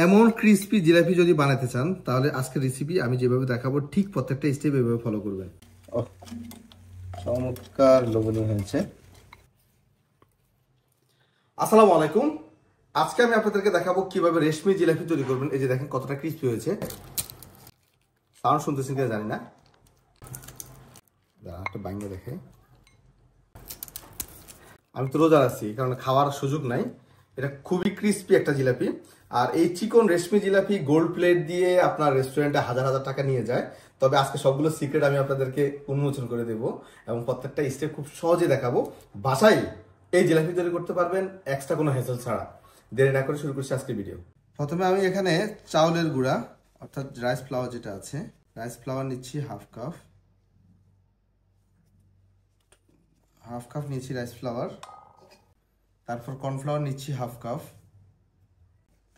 এমন ক্রিস্পি জিলাপি যদি বানাতে চান তাহলে আজকের রেসিপি আমি যেভাবে দেখাবো ঠিক প্রত্যেকটা স্টেপ এভাবে ফলো করবেন। চমৎকার লোভনীয় হয়েছে। আসসালামু আলাইকুম। আজকে আমি আপনাদেরকে দেখাবো কিভাবে রেশমি জিলাপি তৈরি করবেন। এই যে দেখেন কতটা ক্রিস্পি হয়েছে। সাউন্ড শুনতেছেন কিনা জানি না, একটা বাঙ্গে দেখে। আমি তো রোজা আছি, কারণ খাওয়ার সুযোগ নাই। এটা খুবই ক্রিস্পি একটা জিলাপি। আর এই চিকন রেশমি জিলাপি গোল্ড প্লেট দিয়ে আপনার রেস্টুরেন্টে হাজার হাজার টাকা নিয়ে যায়। তবে আজকে সবগুলো সিক্রেট আমি আপনাদেরকে উন্মোচন করে দেব এবং প্রত্যেকটা স্টেপ খুব সহজে দেখাবো। বাসায় এই জিলাপি তৈরি করতে পারবেন এক্সট্রা কোনো হেসেল ছাড়া। দেরি না করে শুরু করছি আজকের ভিডিও। প্রথমে আমি এখানে চাউলের গুঁড়া অর্থাৎ রাইস ফ্লাওয়ার যেটা আছে, রাইস ফ্লাওয়ার নিচ্ছি হাফ কাপ নিয়েছি রাইস ফ্লাওয়ার। তারপর কর্নফ্লাওয়ার নিচ্ছি হাফ কাপ।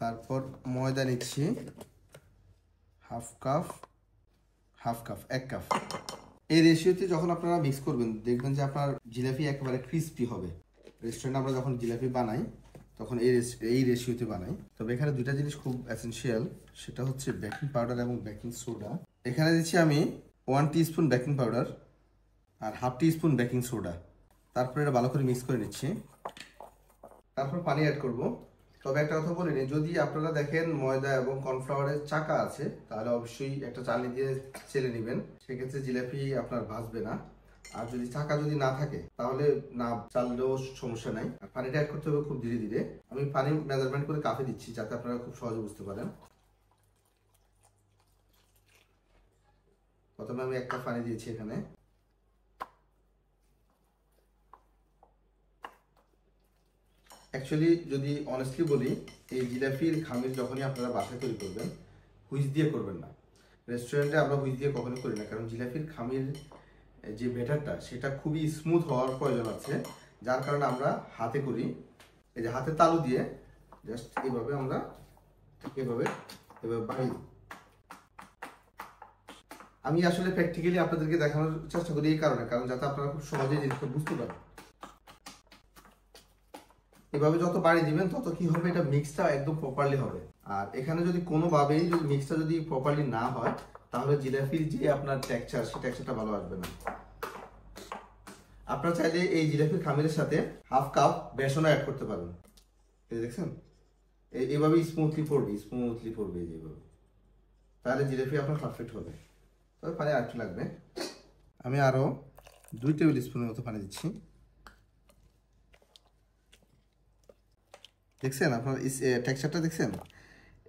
তারপর ময়দা নিচ্ছি হাফ কাপ 1 কাপ। এই রেশিওতে যখন আপনারা মিক্স করবেন দেখবেন যে আপনার জিলাপি একেবারে ক্রিস্পি হবে। রেস্টুরেন্টে আমরা যখন জিলাপি বানাই তখন এই রেশিওতে বানাই। তবে এখানে দুইটা জিনিস খুব এসেনশিয়াল, সেটা হচ্ছে বেকিং পাউডার এবং বেকিং সোডা। এখানে দিচ্ছি আমি 1 টিস্পুন বেকিং পাউডার আর হাফ টিস্পুন বেকিং সোডা। তারপর এটা ভালো করে মিক্স করে নিচ্ছি। তারপর পানি অ্যাড করব। তবে একটা কথা বলে নিই, যদি আপনারা দেখেন ময়দা এবং কর্নফ্লাওয়ারের চাকা আছে তাহলে অবশ্যই একটা চালনি দিয়ে চেলে নেবেন, সেক্ষেত্রে জিলাপি আপনার ভাজবে না। আর যদি চাকা যদি না থাকে তাহলে না চাললেও সমস্যা নাই। আর পানিটা অ্যাড করতে হবে খুব ধীরে ধীরে। আমি পানি মেজারমেন্ট করে কাপে দিচ্ছি যাতে আপনারা খুব সহজে বুঝতে পারেন। প্রথমে আমি 1 কাপ পানি দিয়েছি এখানে। অ্যাকচুয়ালি যদি অনেস্টলি বলি, এই জিলাপির খামির যখনই আপনারা বাসায় তৈরি করবেন হুইচ দিয়ে করবেন না। রেস্টুরেন্টে আমরা হুইচ দিয়ে কখনোই করি না, কারণ জিলাপির খামির যে ব্যাটারটা সেটা খুবই স্মুথ হওয়ার প্রয়োজন আছে, যার কারণে আমরা হাতে করি। এই যে হাতে তালু দিয়ে জাস্ট এইভাবে আমরা এভাবে বাড়ি। আমি আসলে প্র্যাকটিক্যালি আপনাদেরকে দেখানোর চেষ্টা করি এই কারণে, কারণ যাতে আপনারা খুব সহজেই জিনিসটা বুঝতে পারেন। এভাবে যত বাড়ি দিবেন তত কি হবে, এটা মিক্সটা একদম প্রপারলি হবে। আর এখানে যদি কোনোভাবেই যদি মিক্সটা যদি প্রপারলি না হয় তাহলে জিলাপির যে আপনার টেক্সচার সেই টেক্সচারটা ভালো আসবে না। আপনারা চাইলে এই জিলাপির খামিরের সাথে হাফ কাপ বেসন অ্যাড করতে পারেন। এই দেখছেন এইভাবে স্মুথলি পড়বে যেভাবে, তাহলে জিলাপি আপনার পারফেক্ট হবে। তবে পানি আরেকটু লাগবে। আমি আরো 2 টেবিল স্পুনের মতো পানি দিচ্ছি। দেখছেন আপনার টেক্সচারটা দেখছেন?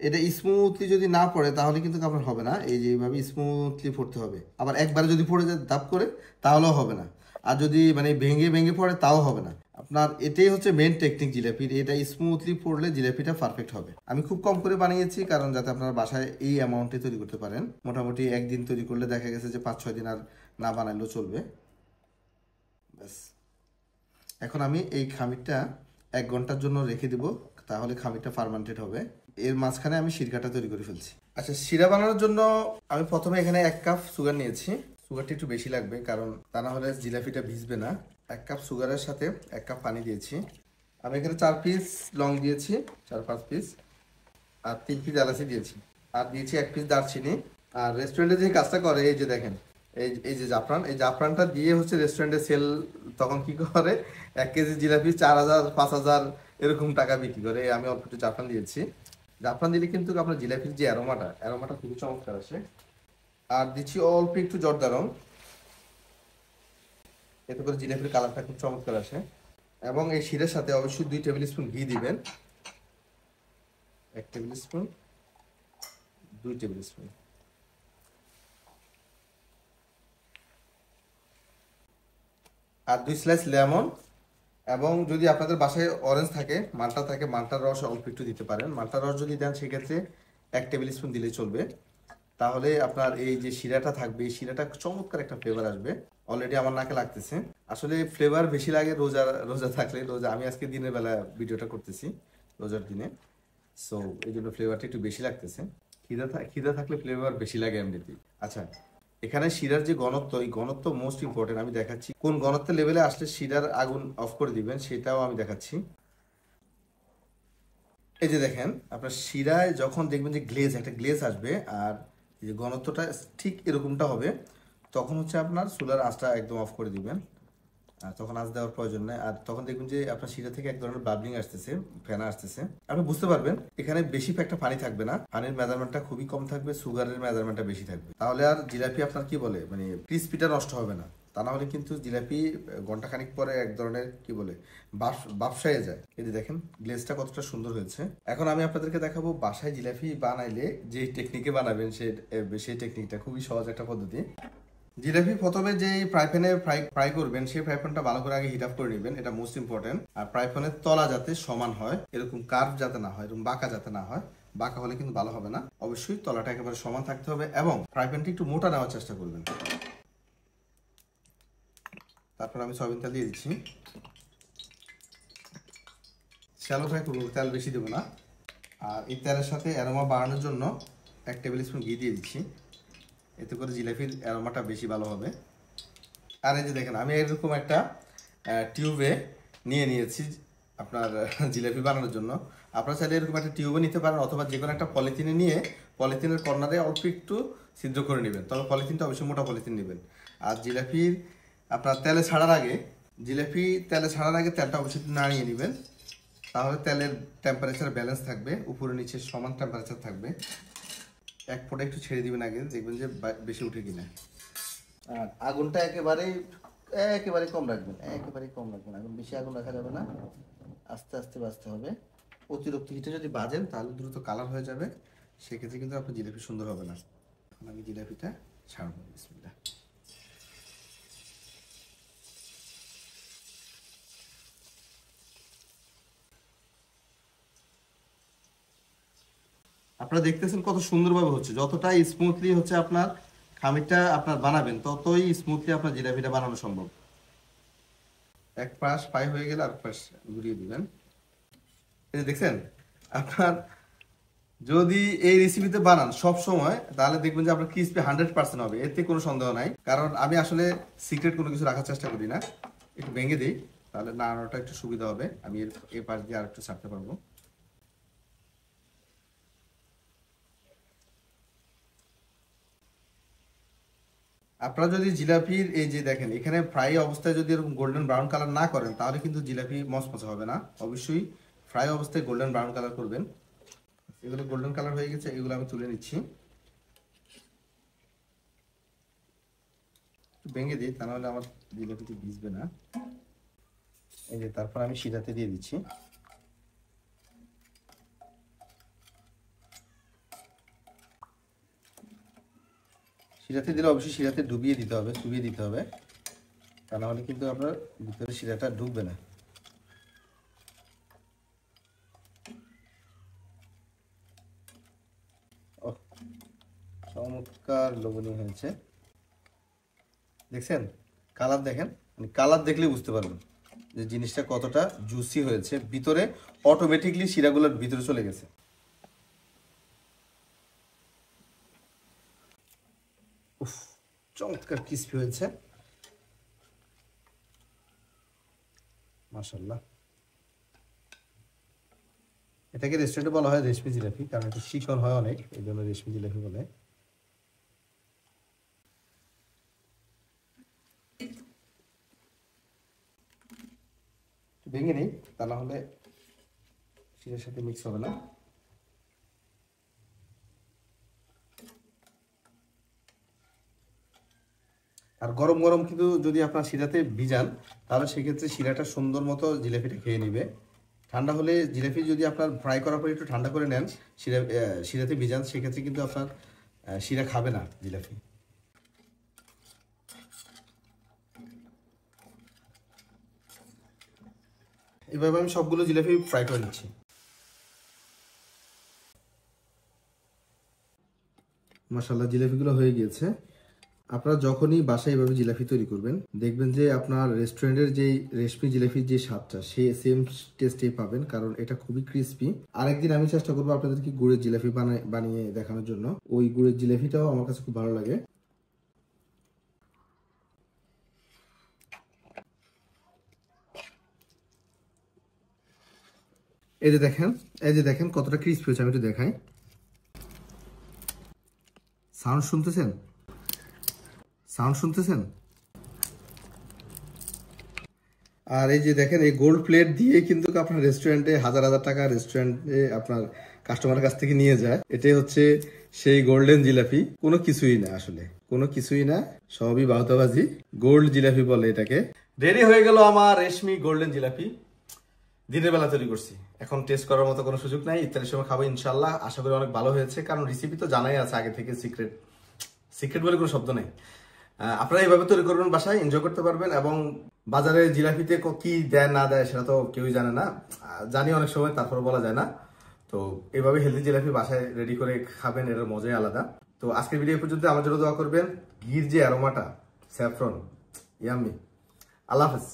এটা স্মুথলি যদি না পড়ে তাহলে কিন্তু আপনার হবে না। এই যে এইভাবে স্মুথলি পড়তে হবে। আবার একবারে যদি পড়ে যায় দাপ করে তাহলেও হবে না। আর যদি মানে ভেঙে পড়ে তাও হবে না। আপনার এটাই হচ্ছে মেন টেকনিক জিলাপির। এটা স্মুথলি পড়লে জিলাপিটা পারফেক্ট হবে। আমি খুব কম করে বানিয়েছি কারণ যাতে আপনার বাসায় এই অ্যামাউন্টে তৈরি করতে পারেন। মোটামুটি একদিন তৈরি করলে দেখা গেছে যে 5-6 দিন আর না বানাইলেও চলবে। ব্যাস, এখন আমি এই খামিরটা 1 ঘন্টার জন্য রেখে দিব, তাহলে খামিরটা ফার্মেন্টেড হবে। এর মাঝখানে আমি সিরকাটা তৈরি করে ফেলছি। আচ্ছা, সিরা বানানোর জন্য আমি প্রথমে এখানে 1 কাপ সুগার নিয়েছি। সুগারটা একটু বেশি লাগবে কারণ তা না হলে জিলাপিটা ভিজবে না। 1 কাপ সুগারের সাথে 1 কাপ পানি দিয়েছি। আমি এখানে 4 পিস লং দিয়েছি, 4-5 পিস, আর 3 পিস এলাচি দিয়েছি, আর দিয়েছি 1 পিস দারচিনি। আর রেস্টুরেন্টে যে কাজটা করে এই যে দেখেন এই যে জাফরান, এই জাফরানটা দিয়ে হচ্ছে রেস্টুরেন্টে সেল তখন কি করে 1 কেজি জিলাপি 4000-5000 এরকম টাকা বিক্রি করে। আমি অল্প একটু জাফরান দিয়েছি। জাফরান দিলে কিন্তু আপনার জিলাপির যে অ্যারোমাটা খুবই চমৎকার আসে। আর দিচ্ছি অল্প একটু জর্দা রং, এতে করে জিলাপির কালারটা খুব চমৎকার আসে। এবং এই শিরের সাথে অবশ্যই 2 টেবিল স্পুন ঘি দিবেন। 1 টেবিল স্পুন, 2 টেবিল স্পুন। আর 2 স্লাইস লেমন। এবং যদি আপনাদের বাসায় অরেঞ্জ থাকে, মাল্টা থাকে, মাল্টার রস অল্প একটু দিতে পারেন। মাল্টার রস যদি দেন সেক্ষেত্রে 1 টেবিল স্পুন দিলে চলবে। তাহলে আপনার এই যে শিরাটা থাকবে এই শিরাটা চমৎকার একটা ফ্লেভার আসবে। অলরেডি আমার নাকে লাগতেছে। আসলে ফ্লেভার বেশি লাগে রোজা থাকলে। আমি আজকে দিনের বেলা ভিডিওটা করতেছি রোজার দিনে, সো এই জন্য ফ্লেভারটা একটু বেশি লাগতেছে। খিদা থাকলে ফ্লেভার বেশি লাগে এমনিতেই। আচ্ছা, এখানে শিরার যে ঘনত্ব, এই ঘনত্ব মোস্ট ইম্পর্টেন্ট। আমি দেখাচ্ছি কোন ঘনত্বের লেভেলে আসলে শিরার আগুন অফ করে দিবেন সেটাও আমি দেখাচ্ছি। এই যে দেখেন আপনার শিরায় যখন দেখবেন যে একটা গ্লেজ আসবে, আর এই যে ঘনত্বটা ঠিক এরকমটা হবে, তখন হচ্ছে আপনার চুলার আঁচটা একদম অফ করে দিবেন। আর তখন আঁচ দেওয়ার প্রয়োজন নেই। আর তখন দেখবেন যে আপনার শিরা থেকে এক ধরনের বাবলিং আসতেছে, ফেনা আসতেছে। আপনি বুঝতে পারবেন এখানে বেশি একটা পানি থাকবে না, পানির মেজারমেন্টটা খুবই কম থাকবে, সুগারের মেজারমেন্টটা বেশি থাকবে। তাহলে আর জিলাপি আপনার কি বলে মানে ক্রিস্পিটা নষ্ট হবে না। তা না হলে কিন্তু জিলাপি ঘন্টাখানিক পরে এক ধরনের কি বলে বাপসায়ে যায়। এই যে দেখেন গ্লেজটা কতটা সুন্দর হয়েছে। এখন আমি আপনাদেরকে দেখাবো বাসায় জিলাপি বানাইলে যে টেকনিকে বানাবেন সেই টেকনিকটা খুবই সহজ একটা পদ্ধতি। জিলাপি প্রথমে যে ফ্রাই প্যানে ফ্রাই করবেন, সেই ফ্রাই প্যানটা ভালো করে আগে হিট আপ করে নেবেন, এটা মোস্ট ইম্পর্টেন্ট। আর ফ্রাই প্যানের তলা যাতে সমান হয়, এরকম কার্ভ যাতে না হয়, এরকম বাঁকা যাতে না হয়। বাঁকা হলে কিন্তু ভালো হবে না। অবশ্যই তলাটা একেবারে সমান থাকতে হবে এবং ফ্রাই প্যানটি একটু মোটা নেওয়ার চেষ্টা করবেন। তারপর আমি সয়াবিন তেল দিয়ে দিচ্ছি। শ্যালো ফ্রাই করবো, তেল বেশি দেবো না। আর এই তেলের সাথে অ্যারোমা বাড়ানোর জন্য 1 টেবিল স্পুন ঘি দিয়ে দিচ্ছি, এতে করে জিলাপির অ্যারোমাটা বেশি ভালো হবে। আর এই যে দেখেন আমি এরকম একটা টিউবে নিয়েছি আপনার জিলাপি বানানোর জন্য। আপনারা চাইলে এরকম একটা টিউবে নিতে পারেন, অথবা যে কোনো একটা পলিথিনে নিয়ে পলিথিনের কর্নারে অল্প একটু ছিদ্র করে নেবেন, তবে পলিথিনটা অবশ্যই মোটা পলিথিন নেবেন। আর জিলাপির আপনার তেলে ছাড়ার আগে তেলটা অবশ্যই নাড়িয়ে নেবেন, তাহলে তেলের টেম্পারেচার ব্যালেন্স থাকবে, উপরে নিচে সমান টেম্পারেচার থাকবে। এক ফোঁটা একটু ছেড়ে দিবেন আগে, দেখবেন যে বেশি উঠে কিনা। আর আগুনটা একেবারে কম রাখবেন, আগুন বেশি আগুন রাখা যাবে না, আস্তে আস্তে বাজতে হবে। অতিরিক্ত হিটে যদি বাজেন তাহলে দ্রুত কালার হয়ে যাবে, সেক্ষেত্রে কিন্তু আপনার জিলাপি সুন্দর হবে না। এখন আমি জিলাপিটা ছাড়বো, বিসমিল্লাহ। আপনারা দেখতেছেন কত সুন্দরভাবে হচ্ছে, যতটা স্মুথলি হচ্ছে আপনার খামিরটা আপনার বানাবেন, ততই স্মুথলি আপনার জিলাপিটা বানানো সম্ভব। এক পাশ ফ্রাই হয়ে গেলে আর পাশ ঘুরিয়ে দিবেন। এই দেখছেন, আপনার যদি এই রেসিপিতে বানান সব সময়, তাহলে দেখবেন যে আপনার ক্রিসপি 100% হবে, এতে কোনো সন্দেহ নাই। কারণ আমি আসলে সিক্রেট কোনো কিছু রাখার চেষ্টা করি না। একটু ভেঙে দিই, তাহলে নাড়ানোটা একটু সুবিধা হবে, আমি এই পাশ দিয়ে আর একটু ছাড়তে পারবো। আপনারা যদি জিলাপির এই যে দেখেন এখানে ফ্রাই অবস্থায় যদি এরকম গোল্ডেন ব্রাউন কালার না করেন, তাহলে কিন্তু জিলাপি মচমচে হবে না। অবশ্যই ফ্রাই অবস্থায় গোল্ডেন ব্রাউন কালার করবেন। এগুলো গোল্ডেন কালার হয়ে গেছে, এগুলো আমি তুলে নিচ্ছি। ভেঙে দিই, তা নাহলে আমার জিলাপিটি ভিজবে না। এই যে তারপর আমি শিরাতে দিয়ে দিচ্ছি। শিরাতে দিলে অবশ্যই শিরাতে ডুবিয়ে দিতে হবে, চুবিয়ে দিতে হবে, তা নাহলে কিন্তু আপনার ভিতরে শিরাটা ঢুকবে না। চমৎকার লোভনীয় হয়েছে, দেখছেন কালার দেখেন, মানে কালার দেখলে বুঝতে পারবেন যে জিনিসটা কতটা জুসি হয়েছে, ভিতরে অটোমেটিকলি শিরাগুলোর ভিতরে চলে গেছে। উফ, চমৎকার ক্রিস্পি হয়েছে, মাশাআল্লাহ। এটাকে রেস্টুরেন্টে বলা হয় রেশমি জিলাপি, কারণ এটা শিকন হয় অনেক, এই জন্য রেশমি জিলাপি বলে। ভেঙে নেই, তা না হলে শিরার সাথে মিক্স হবে না। আর গরম গরম কিন্তু যদি আপনার শিরাতে ভিজান, তাহলে সেক্ষেত্রে শিরাটা সুন্দর মতো জিলাপিটা খেয়ে নেবে। ঠান্ডা হলে জিলাপি যদি আপনার ফ্রাই করার পরে একটু ঠান্ডা করে নেন, শিরাতে ভিজান, সেক্ষেত্রে কিন্তু আপনার শিরা খাবে না জিলাপি। এভাবে আমি সবগুলো জিলাপি ফ্রাই করে নিচ্ছি। মাশাআল্লাহ, জিলাপিগুলো হয়ে গিয়েছে। আপনারা যখনই বাসায় এভাবে জিলাপি তৈরি করবেন, দেখবেন যে আপনার রেস্টুরেন্টের যে রেশমি জিলাপির যে স্বাদটা, সে সেম টেস্টেই পাবেন, কারণ এটা খুবই ক্রিস্পি। আরেকদিন আমি চেষ্টা করবো আপনাদেরকে গুড়ের জিলাপি বানিয়ে দেখানোর জন্য। ওই গুড়ের জিলাপিটাও আমার কাছে খুব ভালো লাগে। এই যে দেখেন কতটা ক্রিস্পি হচ্ছে, আমি একটু দেখাই। সাউন্ড শুনতেছেন? আর এই যে দেখেন, এই গোল্ড প্লেট দিয়ে কিন্তু আপনার রেস্টুরেন্টে হাজার হাজার টাকা রেস্টুরেন্টে আপনার কাস্টমারের কাছ থেকে নিয়ে যায়। এটাই হচ্ছে সেই গোল্ডেন জিলাপি। কোনো কিছুই না, আসলে কোনো কিছুই না, সবই বাউতাবাজি। গোল্ড জিলাপি বলে এটাকে। রেডি হয়ে গেল আমার রেশমি গোল্ডেন জিলাপি। দিনের বেলা তৈরি করছি, এখন টেস্ট করার মতো কোনো সুযোগ নাই। ইফতারের সময় খাবো ইনশাল্লাহ। আশা করি অনেক ভালো হয়েছে, কারণ রেসিপি তো জানাই আছে আগে থেকে। সিক্রেট বলে কোনো শব্দ নেই। আপনারা এইভাবে তৈরি করবেন, বাসায় এনজয় করতে পারবেন। এবং বাজারে জিলাপিতে কি দেয় না দেয় সেটা তো কেউই জানে না, জানি অনেক সময়, তারপরে বলা যায় না। তো এইভাবে হেলদি জিলাপি বাসায় রেডি করে খাবেন, এটার মজাই আলাদা। তো আজকের ভিডিও পর্যন্ত আমার জন্য দোয়া করবেন। ঘির যে অ্যারোমাটা, স্যাফরন, ইয়াম্মি। আল্লাহ হাফেজ।